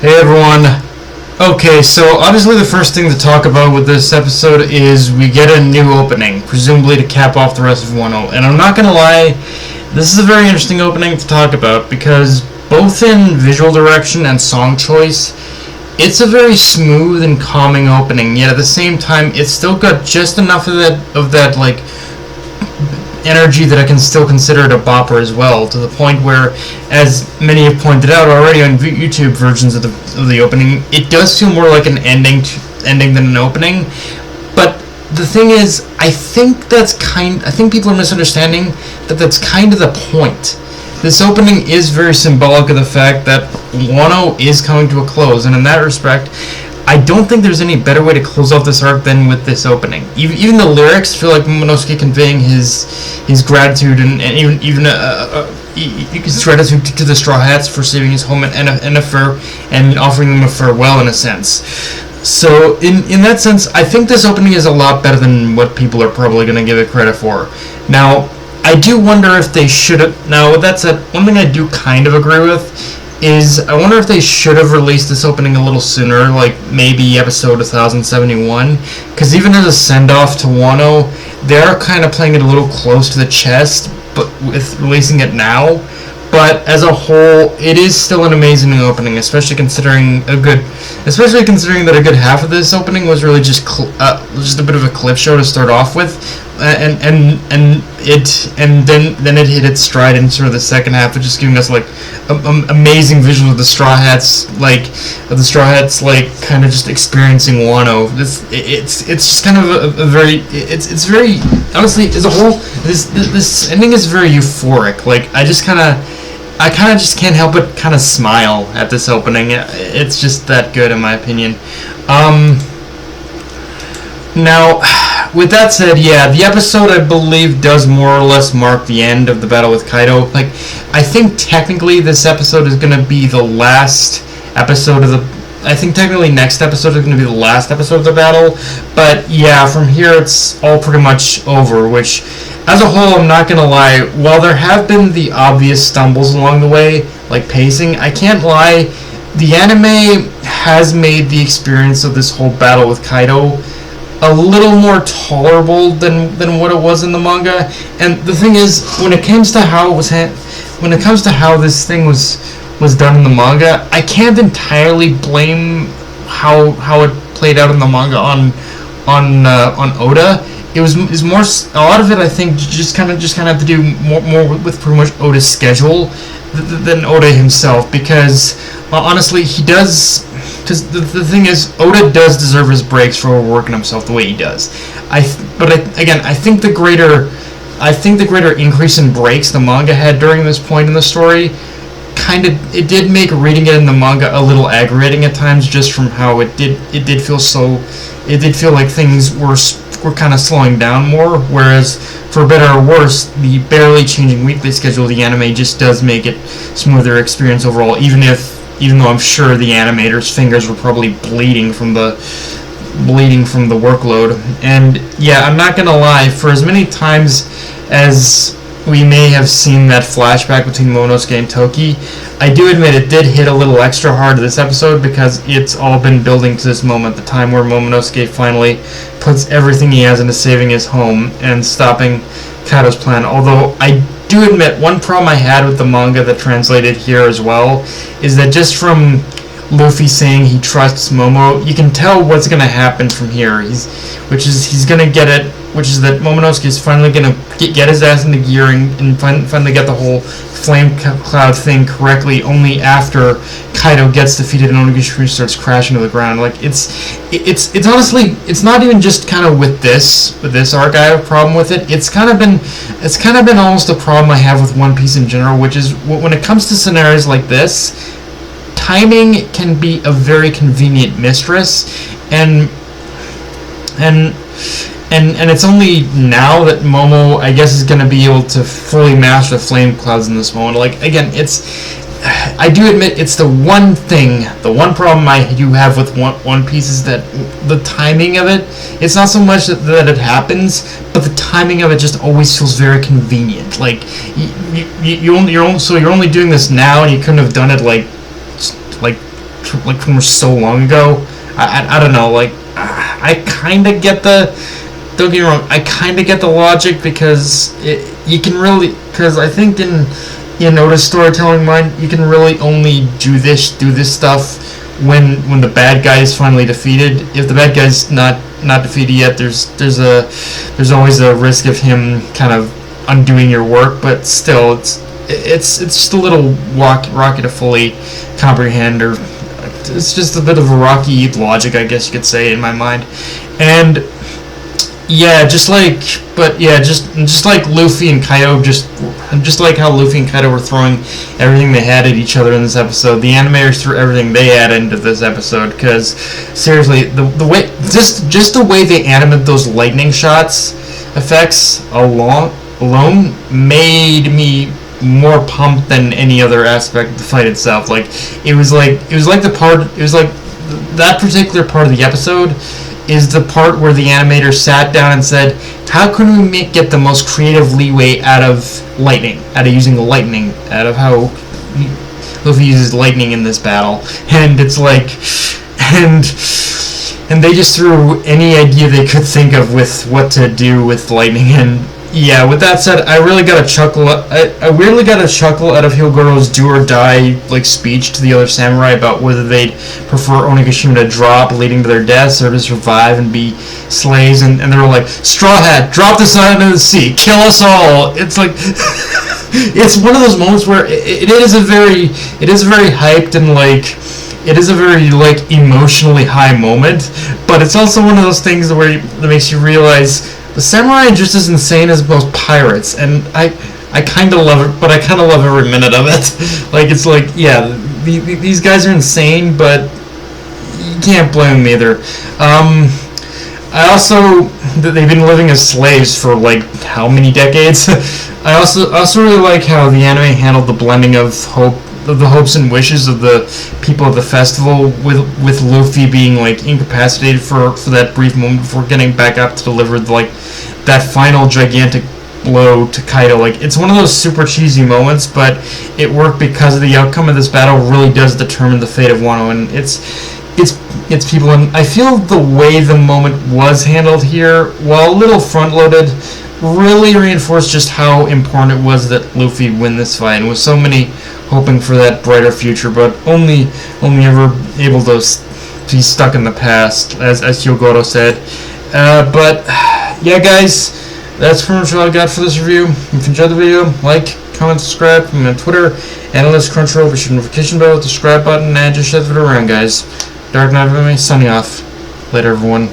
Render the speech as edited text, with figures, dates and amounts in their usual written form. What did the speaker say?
Hey everyone. Okay, so obviously the first thing to talk about with this episode is we get a new opening, presumably to cap off the rest of Wano. And I'm not gonna lie, this is a very interesting opening to talk about because both in visual direction and song choice, it's a very smooth and calming opening. Yet at the same time, it's still got just enough of that like energy that I can still consider it a bopper as well, to the point where, as many have pointed out already on YouTube versions of the opening, it does feel more like an ending than an opening. But the thing is, I think people are misunderstanding that's kind of the point. This opening is very symbolic of the fact that Wano is coming to a close, and in that respect, I don't think there's any better way to close off this arc than with this opening. Even the lyrics feel like Momonosuke conveying his gratitude and even his gratitude to the Straw Hats for saving his home and offering them a farewell in a sense. So in that sense, I think this opening is a lot better than what people are probably going to give it credit for. Now, I do wonder if they should have. Now, with that said, one thing I do kind of agree with is I wonder if they should have released this opening a little sooner, like maybe episode 1071, because even as a send-off to Wano, they're kind of playing it a little close to the chest, but with releasing it now. But as a whole, it is still an amazing opening, especially considering that a good half of this opening was really just a bit of a clip show to start off with, and then it hit its stride in sort of the second half, of just giving us like amazing visuals of the Straw Hats, kind of just experiencing Wano. It's just kind of a very very, honestly, as a whole, this ending is very euphoric. Like I kind of just can't help but kind of smile at this opening. It's just that good, in my opinion. Now, with that said, yeah, the episode, I believe, does more or less mark the end of the battle with Kaido. Like, I think technically this episode is going to be the last episode of the... I think technically next episode is going to be the last episode of the battle. But, yeah, from here it's all pretty much over, which... As a whole, I'm not going to lie, while there have been the obvious stumbles along the way, like pacing, I can't lie, the anime has made the experience of this whole battle with Kaido a little more tolerable than what it was in the manga. And the thing is, when it comes to how this thing was done in the manga, I can't entirely blame how it played out in the manga on Oda. It was more, a lot of it, I think, just kind of have to do more with pretty much Oda's schedule than Oda himself, because honestly, he does. Because the thing is, Oda does deserve his breaks for overworking himself the way he does. I think the greater increase in breaks the manga had during this point in the story, it did make reading it in the manga a little aggravating at times, just from how it did feel like things were kind of slowing down more, whereas for better or worse, the barely changing weekly schedule of the anime just does make it smoother experience overall, even though I'm sure the animator's fingers were probably bleeding from the workload. And yeah, I'm not gonna lie, for as many times as we may have seen that flashback between Momonosuke and Toki, I do admit it did hit a little extra hard this episode, because it's all been building to this moment, the time where Momonosuke finally puts everything he has into saving his home and stopping Kaido's plan. Although I do admit, one problem I had with the manga that translated here as well is that just from Luffy saying he trusts Momo, you can tell what's going to happen from here. Which is that Momonosuke is finally going to get his ass into gear and finally get the whole flame cloud thing correctly, only after Kaido gets defeated and Onigashima starts crashing to the ground. Like, it's honestly, it's not even just kind of with this arc I have a problem with it. It's kind of been almost a problem I have with One Piece in general, which is when it comes to scenarios like this, timing can be a very convenient mistress, and it's only now that Momo, I guess, is going to be able to fully master the flame clouds in this moment. Like, again, I do admit it's the one problem I do have with One Piece is that the timing of it, it's not so much that it happens, but the timing of it just always feels very convenient. Like, you're only doing this now, and you couldn't have done it like from so long ago. I don't know, like, I kind of get the, don't get me wrong, I kind of get the logic, because you can really, because I think in Oda's storytelling mind, you can really only do this stuff when the bad guy is finally defeated. If the bad guy's not defeated yet, there's always a risk of him kind of undoing your work, but still, it's just a little rocky to fully comprehend, or it's just a bit of a rocky logic, I guess you could say, in my mind. And yeah, just like Luffy and Kaido, just like how Luffy and Kaido were throwing everything they had at each other in this episode, the animators threw everything they had into this episode, because seriously, the way, just the way they animate those lightning shots effects alone made me more pumped than any other aspect of the fight itself. Like, it was like that particular part of the episode is the part where the animator sat down and said, how can we get the most creative leeway out of using the lightning, out of how Luffy uses lightning in this battle. And it's like, and they just threw any idea they could think of with what to do with lightning. And yeah, with that said, I really got a chuckle. I weirdly got a chuckle out of Hyogoro's do or die speech to the other samurai about whether they'd prefer Onigashima to drop, leading to their deaths, or to survive and be slaves. And they were like, "Straw Hat, drop this out into the sea, kill us all." It's like, it's one of those moments where it is a very hyped and it is a very emotionally high moment, but it's also one of those things that makes you realize the samurai are just as insane as most pirates, and I kind of love it, but I kind of love every minute of it. It's like, yeah, these guys are insane, but you can't blame them either. I also, they've been living as slaves for how many decades? I also really like how the anime handled the blending of the hopes and wishes of the people at the festival, with Luffy being incapacitated for that brief moment before getting back up to deliver that final gigantic blow to Kaido. It's one of those super cheesy moments, but it worked because of the outcome of this battle really does determine the fate of Wano, and it's people. And I feel the way the moment was handled here, while a little front-loaded, really reinforced just how important it was that Luffy win this fight, and with so many hoping for that brighter future, but only ever able to be stuck in the past, as Hyogoro said. But yeah, guys, that's pretty much all I got for this review. If you enjoyed the video, like, comment, subscribe. I'm on Twitter, Analyst Crunchyroll, push the notification bell, the subscribe button, and just share the video around, guys. Dark Knight MMA, signing off. Later, everyone.